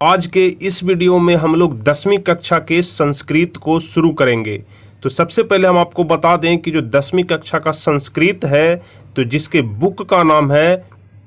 आज के इस वीडियो में हम लोग 10वीं कक्षा के संस्कृत को शुरू करेंगे। तो सबसे पहले हम आपको बता दें कि जो 10वीं कक्षा का संस्कृत है तो जिसके बुक का नाम है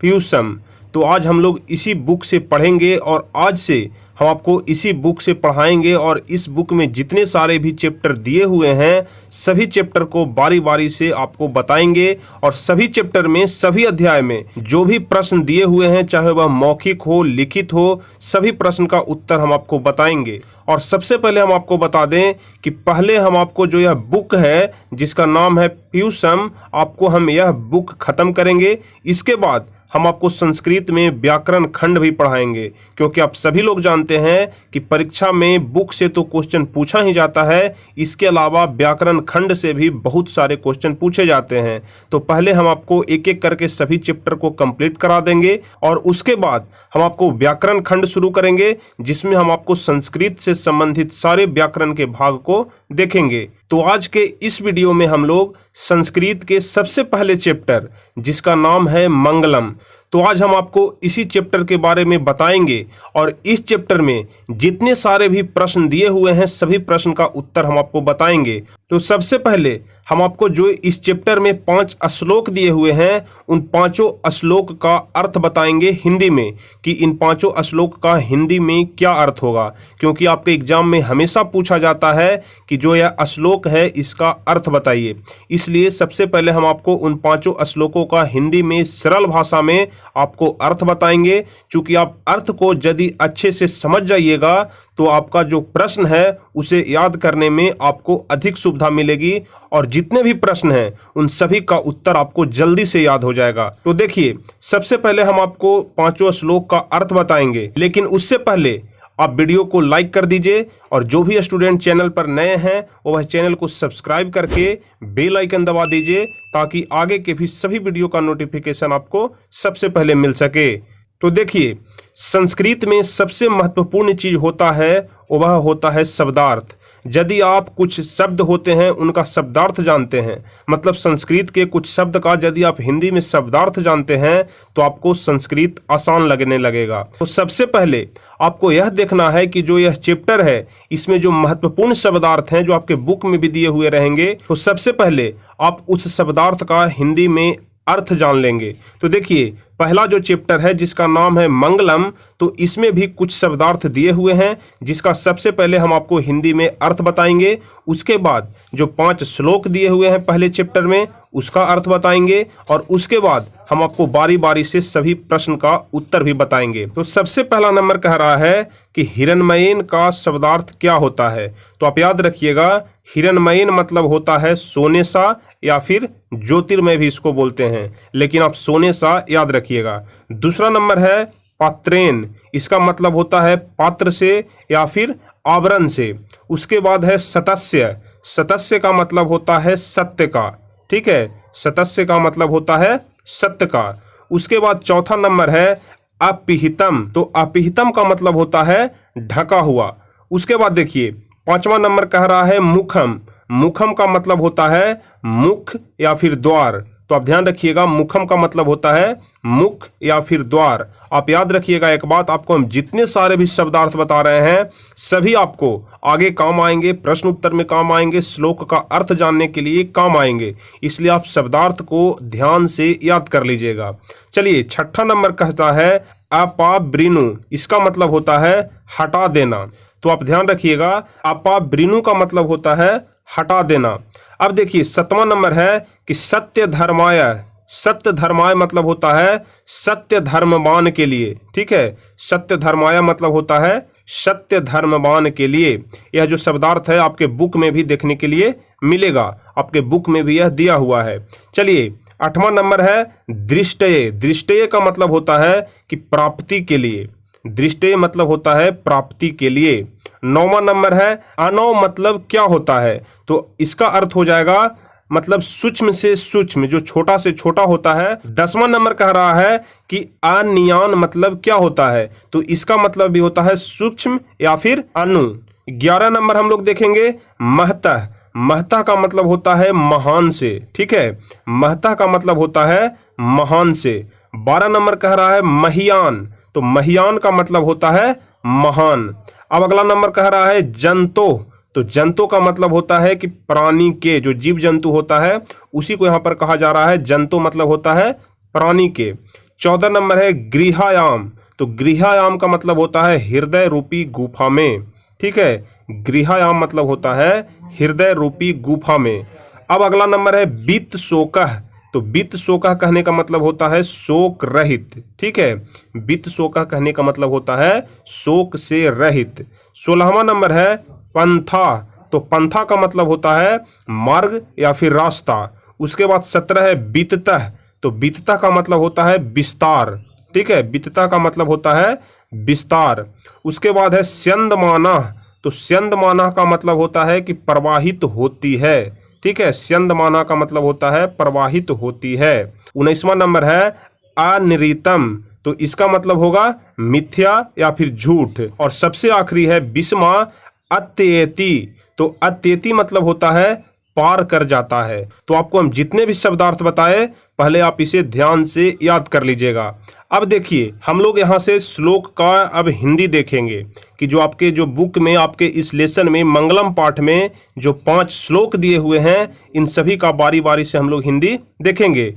पीयूषम, तो आज हम लोग इसी बुक से पढ़ेंगे और आज से हम आपको इसी बुक से पढ़ाएंगे। और इस बुक में जितने सारे भी चैप्टर दिए हुए हैं सभी चैप्टर को बारी बारी से आपको बताएंगे और सभी चैप्टर में सभी अध्याय में जो भी प्रश्न दिए हुए हैं, चाहे वह मौखिक हो लिखित हो, सभी प्रश्न का उत्तर हम आपको बताएंगे। और सबसे पहले हम आपको बता दें कि पहले हम आपको जो यह बुक है जिसका नाम है पीयूषम, आपको हम यह बुक खत्म करेंगे। इसके बाद हम आपको संस्कृत में व्याकरण खंड भी पढ़ाएंगे, क्योंकि आप सभी लोग जानते हैं कि परीक्षा में बुक से तो क्वेश्चन पूछा ही जाता है, इसके अलावा व्याकरण खंड से भी बहुत सारे क्वेश्चन पूछे जाते हैं। तो पहले हम आपको एक एक करके सभी चैप्टर को कंप्लीट करा देंगे और उसके बाद हम आपको व्याकरण खंड शुरू करेंगे, जिसमें हम आपको संस्कृत से संबंधित सारे व्याकरण के भाग को देखेंगे। तो आज के इस वीडियो में हम लोग संस्कृत के सबसे पहले चैप्टर जिसका नाम है मंगलम, तो आज हम आपको इसी चैप्टर के बारे में बताएंगे और इस चैप्टर में जितने सारे भी प्रश्न दिए हुए हैं सभी प्रश्न का उत्तर हम आपको बताएंगे। तो सबसे पहले हम आपको जो इस चैप्टर में 5 श्लोक दिए हुए हैं उन पांचों श्लोक का अर्थ बताएंगे हिंदी में, कि इन पांचों श्लोक का हिंदी में क्या अर्थ होगा, क्योंकि आपके एग्जाम में हमेशा पूछा जाता है कि जो यह श्लोक है इसका अर्थ बताइए। इसलिए सबसे पहले हम आपको उन पांचों श्लोकों का हिंदी में सरल भाषा में आपको अर्थ बताएंगे। चूंकि आप अर्थ को यदि अच्छे से समझ जाइएगा तो आपका जो प्रश्न है उसे याद करने में आपको अधिक सुविधा मिलेगी और जितने भी प्रश्न हैं उन सभी का उत्तर आपको जल्दी से याद हो जाएगा। तो देखिए, सबसे पहले हम आपको पांचों श्लोक का अर्थ बताएंगे, लेकिन उससे पहले आप वीडियो को लाइक कर दीजिए और जो भी स्टूडेंट चैनल पर नए हैं वो वह चैनल को सब्सक्राइब करके बेल आइकन दबा दीजिए, ताकि आगे के भी सभी वीडियो का नोटिफिकेशन आपको सबसे पहले मिल सके। तो देखिए, संस्कृत में सबसे महत्वपूर्ण चीज होता है वह होता है शब्दार्थ। यदि आप कुछ शब्द होते हैं उनका शब्दार्थ जानते हैं, मतलब संस्कृत के कुछ शब्द का यदि आप हिंदी में शब्दार्थ जानते हैं तो आपको संस्कृत आसान लगने लगेगा। तो सबसे पहले आपको यह देखना है कि जो यह चैप्टर है इसमें जो महत्वपूर्ण शब्दार्थ हैं जो आपके बुक में भी दिए हुए रहेंगे, तो सबसे पहले आप उस शब्दार्थ का हिंदी में अर्थ जान लेंगे। तो देखिए, पहला जो चैप्टर है जिसका नाम है मंगलम, तो इसमें भी कुछ शब्दार्थ दिए हुए हैं जिसका सबसे पहले हम आपको हिंदी में अर्थ बताएंगे। उसके बाद जो 5 श्लोक दिए हुए हैं पहले चैप्टर में उसका अर्थ बताएंगे और उसके बाद हम आपको बारी बारी से सभी प्रश्न का उत्तर भी बताएंगे। तो सबसे पहला नंबर कह रहा है कि हिरण्मयीन का शब्दार्थ क्या होता है। तो आप याद रखिएगा, हिरण्मयीन मतलब होता है सोने सा या फिर ज्योतिर्मय भी इसको बोलते हैं, लेकिन आप सोने सा याद रखिएगा। दूसरा नंबर है पात्रेन, इसका मतलब होता है पात्र से या फिर आवरण से। उसके बाद है सतस्य, सतस्य का मतलब होता है सत्य का, ठीक है, सतस्य का मतलब होता है सत्य का। उसके बाद चौथा नंबर है अपिहितम, तो अपिहितम का मतलब होता है ढका हुआ। उसके बाद देखिए, 5वां नंबर कह रहा है मुखम, मुखम का मतलब होता है मुख या फिर द्वार। तो आप ध्यान रखिएगा, मुखम का मतलब होता है मुख या फिर द्वार। आप याद रखिएगा एक बात, आपको हम जितने सारे भी शब्दार्थ बता रहे हैं सभी आपको आगे काम आएंगे, प्रश्न उत्तर में काम आएंगे, श्लोक का अर्थ जानने के लिए काम आएंगे, इसलिए आप शब्दार्थ को ध्यान से याद कर लीजिएगा। चलिए, 6ठा नंबर कहता है अपाब्रीनु, इसका मतलब होता है हटा देना। तो आप ध्यान रखिएगा, अपाब्रीनु का मतलब होता है हटा देना। अब देखिए, 7वां नंबर है कि सत्य धर्माय, सत्य धर्माय मतलब होता है सत्य धर्मवान के लिए, ठीक है, सत्य धर्माय मतलब होता है सत्य धर्मवान के लिए। यह जो शब्दार्थ है आपके बुक में भी देखने के लिए मिलेगा, आपके बुक में भी यह दिया हुआ है। चलिए, 8वां नंबर है दृष्टये, दृष्टये का मतलब होता है कि प्राप्ति के लिए, दृष्टये मतलब होता है प्राप्ति के लिए। 9वां नंबर है अनौ, मतलब क्या होता है, तो इसका अर्थ हो जाएगा मतलब सूक्ष्म से सूक्ष्म, जो छोटा से छोटा होता है। 10वां नंबर कह रहा है कि अनियान मतलब क्या होता है, तो इसका मतलब भी होता है सूक्ष्म या फिर अणु। 11 नंबर हम लोग देखेंगे महतः, महतः का मतलब होता है महान से, ठीक है, महतः का मतलब होता है महान से। 12 नंबर कह रहा है महियान, तो महियान का मतलब होता है महान। अब अगला नंबर कह रहा है जंतो। तो जंतो का मतलब होता है कि प्राणी के, जो जीव जंतु होता है उसी को यहाँ पर कहा जा रहा है। जंतो मतलब होता है प्राणी के। 14 नंबर है गृहायाम। तो गृहायाम का मतलब होता है हृदय रूपी गुफा में। ठीक है, गृहायाम मतलब होता है हृदय रूपी गुफा में। अब अगला नंबर है वित्त शोकः। तो वित्त शोकः कहने का मतलब होता है शोक रहित। ठीक है, वित्त शोकः कहने का मतलब होता है शोक से रहित। 16वां नंबर है पंथा। तो पंथा का मतलब होता है मार्ग या फिर रास्ता। उसके बाद 17 है वित्ततः। तो वित्ततः का मतलब होता है विस्तार। ठीक है, वित्ततः का मतलब होता है विस्तार। उसके बाद है स्यंदमानः। तो स्यंदमानः का मतलब होता है कि प्रवाहित होती है। ठीक है, स्यंदमानः का मतलब होता है प्रवाहित होती है। 19वां नंबर है अनिरीतम। तो इसका मतलब होगा मिथ्या या फिर झूठ। और सबसे आखिरी है 20वां अत्येति। तो अत्येति मतलब होता है पार कर जाता है। तो आपको हम जितने भी शब्दार्थ बताए पहले आप इसे ध्यान से याद कर लीजिएगा। अब देखिए हम लोग यहाँ से श्लोक का अब हिंदी देखेंगे कि जो आपके जो बुक में आपके इस लेसन में मंगलम पाठ में जो 5 श्लोक दिए हुए हैं इन सभी का बारी बारी से हम लोग हिंदी देखेंगे।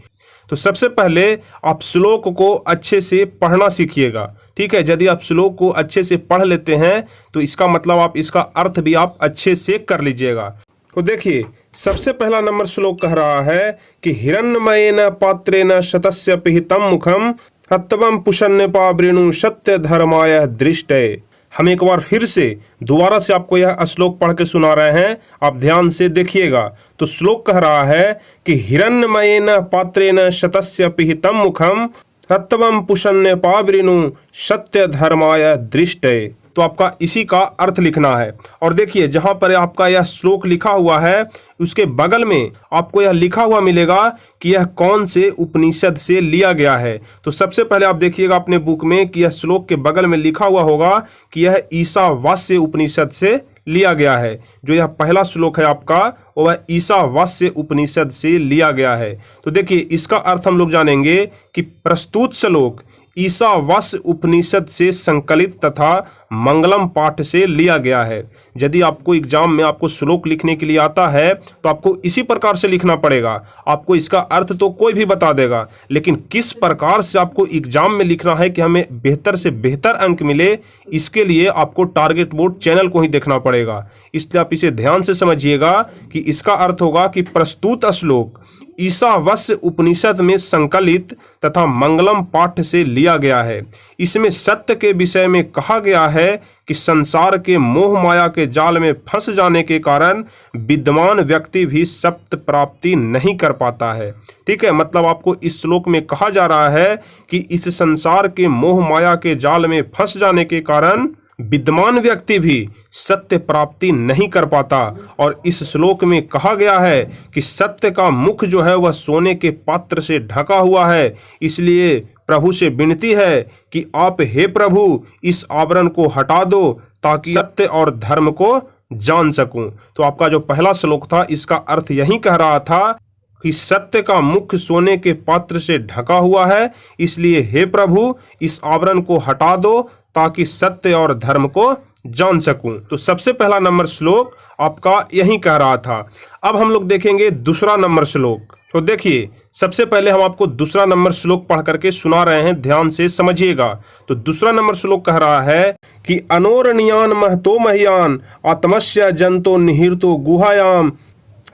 तो सबसे पहले आप श्लोक को अच्छे से पढ़ना सीखिएगा। ठीक है, यदि आप श्लोक को अच्छे से पढ़ लेते हैं तो इसका मतलब आप इसका अर्थ भी आप अच्छे से कर लीजिएगा। तो देखिए सबसे पहला नंबर श्लोक कह रहा है कि हिरण्मयेन पात्रेण शतस्य पिहितं मुखम हत्वं पुषन्नपा वृणु सत्य धर्माय दृष्टे। हम एक बार फिर से दोबारा से आपको यह श्लोक पढ़ के सुना रहे हैं, आप ध्यान से देखिएगा। तो श्लोक कह रहा है कि हिरण्मयेन पात्रेण शतस्य पिहितं मुखम हत्वं पुषन्नपा वृणु सत्य धर्माय दृष्टे। तो आपका इसी का अर्थ लिखना है। और देखिए जहां पर आपका यह श्लोक लिखा हुआ है उसके बगल में आपको यह लिखा हुआ मिलेगा कि यह कौन से उपनिषद से लिया गया है। तो सबसे पहले आप देखिएगा अपने बुक में कि यह श्लोक के बगल में लिखा हुआ होगा कि यह ईशावास्य उपनिषद से लिया गया है। जो यह पहला श्लोक है आपका वह ईशावास्य उपनिषद से लिया गया है। तो देखिए इसका अर्थ हम लोग जानेंगे कि प्रस्तुत श्लोक ईशावास्य उपनिषद से संकलित तथा मंगलम पाठ से लिया गया है। यदि आपको एग्जाम में आपको श्लोक लिखने के लिए आता है तो आपको इसी प्रकार से लिखना पड़ेगा। आपको इसका अर्थ तो कोई भी बता देगा, लेकिन किस प्रकार से आपको एग्जाम में लिखना है कि हमें बेहतर से बेहतर अंक मिले, इसके लिए आपको टारगेट बोर्ड चैनल को ही देखना पड़ेगा। इसलिए आप इसे ध्यान से समझिएगा कि इसका अर्थ होगा कि प्रस्तुत श्लोक ईशावास्य उपनिषद में संकलित तथा मंगलम पाठ से लिया गया है। इसमें सत्य के विषय में कहा गया है कि संसार के मोह माया के जाल में फंस जाने के कारण विद्वान व्यक्ति भी सत्य प्राप्ति नहीं कर पाता है। ठीक है, मतलब आपको इस श्लोक में कहा जा रहा है कि इस संसार के मोह माया के जाल में फंस जाने के कारण विद्वान व्यक्ति भी सत्य प्राप्ति नहीं कर पाता। और इस श्लोक में कहा गया है कि सत्य का मुख जो है वह सोने के पात्र से ढका हुआ है। इसलिए प्रभु से विनती है कि आप हे प्रभु इस आवरण को हटा दो ताकि सत्य और धर्म को जान सकूं। तो आपका जो पहला श्लोक था इसका अर्थ यही कह रहा था कि सत्य का मुख सोने के पात्र से ढका हुआ है, इसलिए हे प्रभु इस आवरण को हटा दो ताकि सत्य और धर्म को जान सकूं। तो सबसे पहला नंबर श्लोक आपका यही कह रहा था। अब हम लोग देखेंगे दूसरा नंबर श्लोक। तो देखिए सबसे पहले हम आपको दूसरा नंबर श्लोक पढ़ करके सुना रहे हैं, ध्यान से समझिएगा। तो दूसरा नंबर श्लोक कह रहा है कि अनोरणीयान महतो मह्यान आत्मस्य जंतो निहिर्तो गुहायाम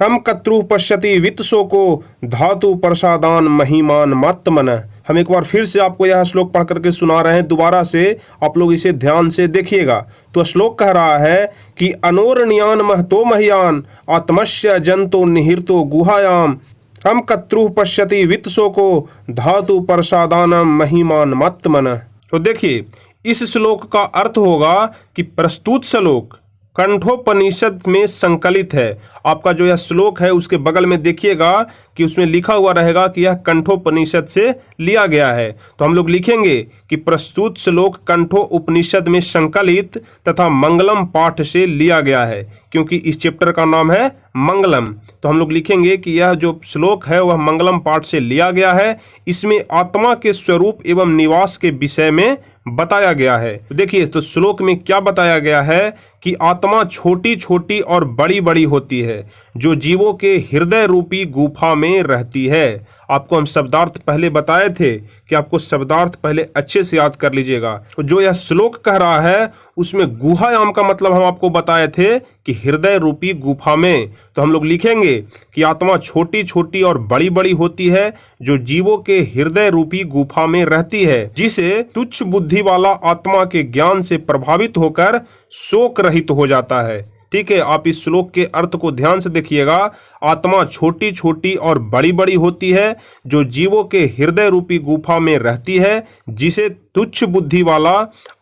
हम कत्रु पश्यति वित्तसो को धातु प्रसादान महिमान मात्मन। हम एक बार फिर से आपको यह श्लोक पढ़ करके सुना रहे हैं, दोबारा से आप लोग इसे ध्यान से देखिएगा। तो श्लोक कह रहा है कि अनोरणीयान महतो मह्यान आत्मस्य जंतो निहिर्तो गुहायाम हम कत्रु पश्यति वित्तसो को धातु प्रसादानम महिमान मात्मन। तो देखिए इस श्लोक का अर्थ होगा कि प्रस्तुत श्लोक कंठोपनिषद में संकलित है। आपका जो यह श्लोक है उसके बगल में देखिएगा कि उसमें लिखा हुआ रहेगा कि यह कंठोपनिषद से लिया गया है। तो हम लोग लिखेंगे कि प्रस्तुत श्लोक कंठो उपनिषद में संकलित तथा मंगलम पाठ से लिया गया है, क्योंकि इस चैप्टर का नाम है मंगलम। तो हम लोग लिखेंगे कि यह जो श्लोक है वह मंगलम पाठ से लिया गया है। इसमें आत्मा के स्वरूप एवं निवास के विषय में बताया गया है। देखिए तो श्लोक में क्या बताया गया है कि आत्मा छोटी छोटी और बड़ी बड़ी होती है जो जीवों के हृदय रूपी गुफा में रहती है। आपको हम शब्दार्थ पहले बताए थे कि आपको शब्दार्थ पहले अच्छे से याद कर लीजिएगा। तो जो यह श्लोक कह रहा है उसमें गुहायाम का मतलब हम आपको बताए थे कि हृदय रूपी गुफा में। तो हम लोग लिखेंगे कि आत्मा छोटी छोटी और बड़ी बड़ी होती है जो जीवों के हृदय रूपी गुफा में रहती है, जिसे तुच्छ बुद्धि वाला आत्मा के ज्ञान से प्रभावित होकर शोक रहित हो जाता है। ठीक है, आप इस श्लोक के अर्थ को ध्यान से देखिएगा। आत्मा छोटी छोटी और बड़ी बड़ी होती है जो जीवों के हृदय रूपी गुफा में रहती है, जिसे तुच्छ बुद्धि वाला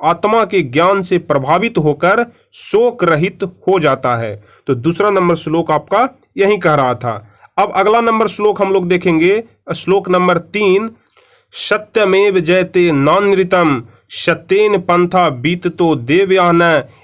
आत्मा के ज्ञान से प्रभावित होकर शोक रहित हो जाता है। तो दूसरा नंबर श्लोक आपका यही कह रहा था। अब अगला नंबर श्लोक हम लोग देखेंगे, श्लोक नंबर 3। सत्यमेव जयते नानृतम सत्येन पंथा बीततो देवयान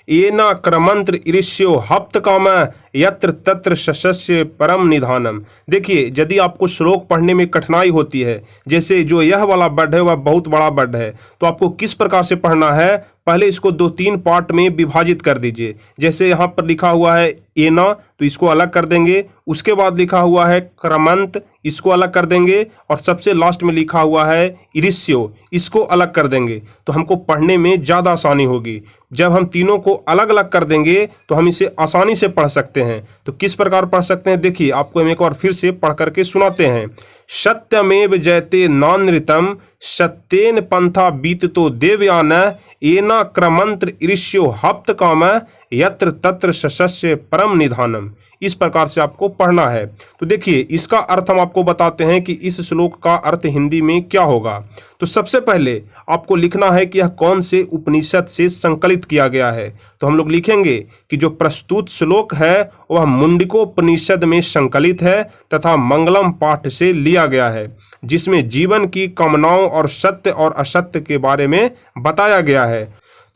येना क्रमंत्र ईर्ष्यो हप्त काम यत्र तत्र सस्य परम निधानम। देखिए यदि आपको श्लोक पढ़ने में कठिनाई होती है, जैसे जो यह वाला वर्ड है वह बहुत बड़ा वर्ड है, तो आपको किस प्रकार से पढ़ना है, पहले इसको 2-3 पार्ट में विभाजित कर दीजिए। जैसे यहाँ पर लिखा हुआ है एना, तो इसको अलग कर देंगे। उसके बाद लिखा हुआ है क्रमंत, इसको अलग कर देंगे। और सबसे लास्ट में लिखा हुआ है ईर्ष्यो, इसको अलग कर देंगे। तो हमको पढ़ने में ज़्यादा आसानी होगी। जब हम तीनों को अलग अलग कर देंगे तो हम इसे आसानी से पढ़ सकते हैं। तो किस प्रकार पढ़ सकते हैं, देखिए आपको हम एक बार फिर से पढ़ करके सुनाते हैं। सत्यमेव जयते नानृतम सत्येन पंथा बीततो देवयान येना क्रमंत्र ईर्ष्यो हप्त काम यत्र तत्र सस्य परम निधानम। इस प्रकार से आपको पढ़ना है। तो देखिए इसका अर्थ हम आपको बताते हैं कि इस श्लोक का अर्थ हिंदी में क्या होगा। तो सबसे पहले आपको लिखना है कि यह कौन से उपनिषद से संकलित किया गया है। तो हम लोग लिखेंगे कि जो प्रस्तुत श्लोक है वह मुंडकोपनिषद में संकलित है तथा मंगलम पाठ से लिया गया है, जिसमें जीवन की कामनाओं और सत्य और असत्य के बारे में बताया गया है।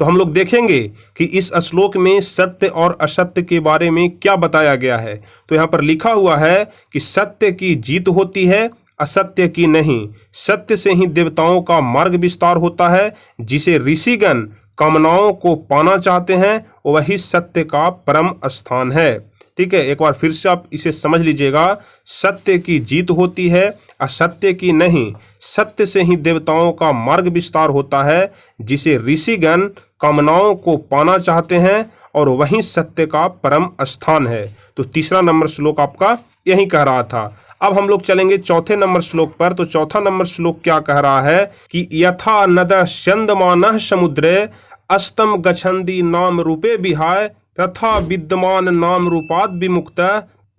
तो हम लोग देखेंगे कि इस श्लोक में सत्य और असत्य के बारे में क्या बताया गया है। तो यहाँ पर लिखा हुआ है कि सत्य की जीत होती है, असत्य की नहीं। सत्य से ही देवताओं का मार्ग विस्तार होता है, जिसे ऋषिगण कामनाओं को पाना चाहते हैं, वही सत्य का परम स्थान है। ठीक है, एक बार फिर से आप इसे समझ लीजिएगा। सत्य की जीत होती है, असत्य की नहीं। सत्य से ही देवताओं का मार्ग विस्तार होता है, जिसे ऋषिगण कामनाओं को पाना चाहते हैं, और वही सत्य का परम स्थान है। तो तीसरा नंबर श्लोक आपका यही कह रहा था। अब हम लोग चलेंगे चौथे नंबर श्लोक पर। तो चौथा नंबर श्लोक क्या कह रहा है कि यथा नद स्यन्दमानः समुद्रे अस्तम गच्छन्ति नाम रूपे विहाय तथा विद्यमान नाम रूपाद विमुक्त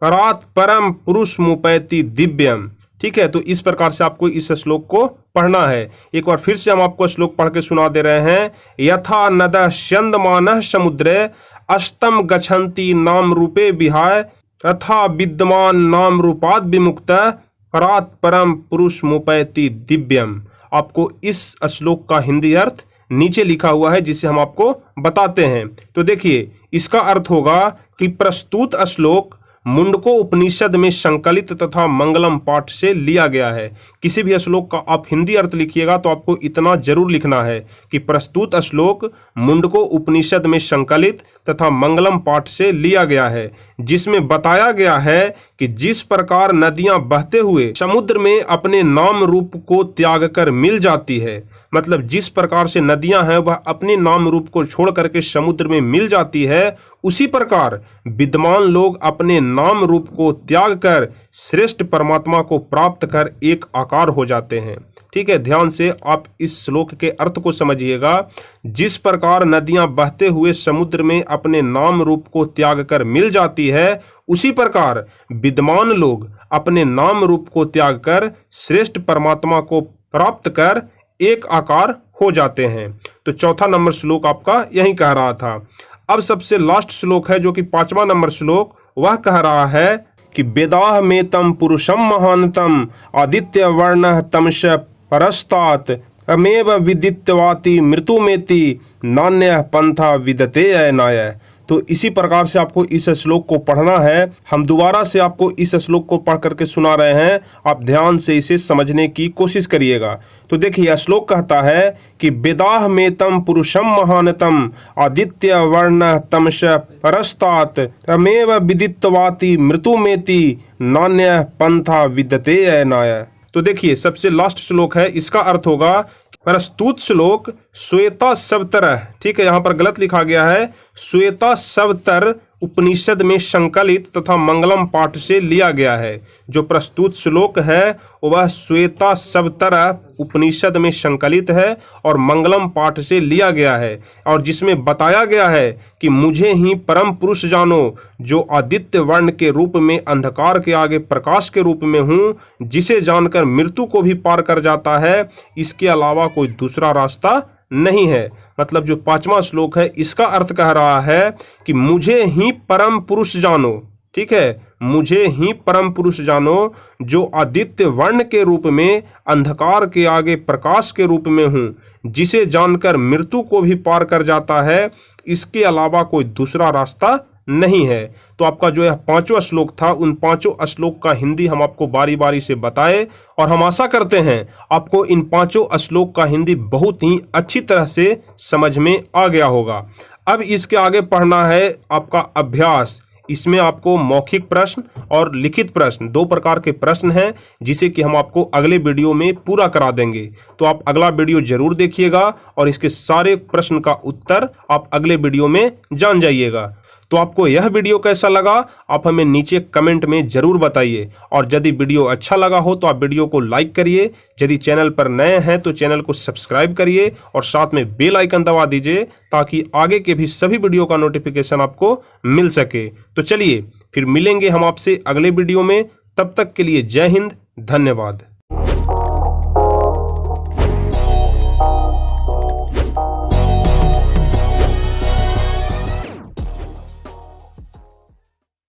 परात् परम पुरुष मुपैति दिव्यम। ठीक है, तो इस प्रकार से आपको इस श्लोक को पढ़ना है। एक बार फिर से हम आपको श्लोक पढ़ के सुना दे रहे हैं। यथा नदः स्यन्दमानः समुद्रे अस्तम गच्छन्ति नाम रूपे विहाय तथा विद्यमान नाम रूपाद विमुक्त परात् परम पुरुष मुपैति दिव्यम। आपको इस श्लोक का हिंदी अर्थ नीचे लिखा हुआ है, जिसे हम आपको बताते हैं। तो देखिए इसका अर्थ होगा कि प्रस्तुत श्लोक मुंडको उपनिषद में संकलित तथा मंगलम पाठ से लिया गया है। किसी भी श्लोक का आप हिंदी अर्थ लिखिएगा तो आपको इतना जरूर लिखना है कि प्रस्तुत श्लोक मुंडको उपनिषद में संकलित तथा मंगलम पाठ से लिया गया है, जिसमें बताया गया है कि जिस प्रकार नदियां बहते हुए समुद्र में अपने नाम रूप को त्याग कर मिल जाती है, मतलब जिस प्रकार से नदियां हैं वह अपने नाम रूप को छोड़ करके समुद्र में मिल जाती है, उसी प्रकार विद्वान लोग अपने नाम रूप को त्याग कर श्रेष्ठ परमात्मा को प्राप्त कर एक आकार हो जाते हैं। ठीक है, ध्यान से आप इस श्लोक के अर्थ को समझिएगा। जिस प्रकार नदियां बहते हुए समुद्र में अपने नाम रूप को त्याग कर मिल जाती है, उसी प्रकार विद्वान लोग अपने नाम रूप को त्याग कर श्रेष्ठ परमात्मा को प्राप्त कर एक आकार हो जाते हैं। तो चौथा नंबर श्लोक आपका यही कह रहा था। अब सबसे लास्ट श्लोक है जो कि 5वां नंबर श्लोक, वह कह रहा है कि वेदाह में तम पुरुषम महानतम आदित्य वर्ण तमश परस्तात अमेव विदित्वाति मृत्युमेति नान्य पंथा विदते अयनाय। तो इसी प्रकार से आपको इस श्लोक को पढ़ना है। हम दोबारा से आपको इस श्लोक को पढ़ करके सुना रहे हैं, आप ध्यान से इसे समझने की कोशिश करिएगा। तो देखिए यह श्लोक कहता है कि वेदाह में तम पुरुषम महानतम आदित्य वर्ण तमश परस्तात तमेव विदित्वाति मृत्युमेति नान्य पंथा विद्यते अयनाय। तो देखिए सबसे लास्ट श्लोक है, इसका अर्थ होगा प्रस्तुत श्लोक श्वेता सवतर, ठीक है, यहाँ पर गलत लिखा गया है, श्वेता सवतर उपनिषद में संकलित तथा मंगलम पाठ से लिया गया है। जो प्रस्तुत श्लोक है वह श्वेता सवतर उपनिषद में संकलित है और मंगलम पाठ से लिया गया है, और जिसमें बताया गया है कि मुझे ही परम पुरुष जानो, जो आदित्य वर्ण के रूप में अंधकार के आगे प्रकाश के रूप में हूँ, जिसे जानकर मृत्यु को भी पार कर जाता है, इसके अलावा कोई दूसरा रास्ता नहीं है। मतलब जो 5वां श्लोक है इसका अर्थ कह रहा है कि मुझे ही परम पुरुष जानो, ठीक है, मुझे ही परम पुरुष जानो, जो आदित्य वर्ण के रूप में अंधकार के आगे प्रकाश के रूप में हूँ, जिसे जानकर मृत्यु को भी पार कर जाता है, इसके अलावा कोई दूसरा रास्ता नहीं है। तो आपका जो यह 5वां श्लोक था, उन 5 श्लोक का हिंदी हम आपको बारी बारी से बताए, और हम आशा करते हैं आपको इन 5 श्लोक का हिंदी बहुत ही अच्छी तरह से समझ में आ गया होगा। अब इसके आगे पढ़ना है आपका अभ्यास। इसमें आपको मौखिक प्रश्न और लिखित प्रश्न 2 प्रकार के प्रश्न हैं, जिसे कि हम आपको अगले वीडियो में पूरा करा देंगे। तो आप अगला वीडियो जरूर देखिएगा और इसके सारे प्रश्न का उत्तर आप अगले वीडियो में जान जाइएगा। तो आपको यह वीडियो कैसा लगा आप हमें नीचे कमेंट में जरूर बताइए, और यदि वीडियो अच्छा लगा हो तो आप वीडियो को लाइक करिए, यदि चैनल पर नए हैं तो चैनल को सब्सक्राइब करिए और साथ में बेल आइकन दबा दीजिए, ताकि आगे के भी सभी वीडियो का नोटिफिकेशन आपको मिल सके। तो चलिए फिर मिलेंगे हम आपसे अगले वीडियो में, तब तक के लिए जय हिंद, धन्यवाद।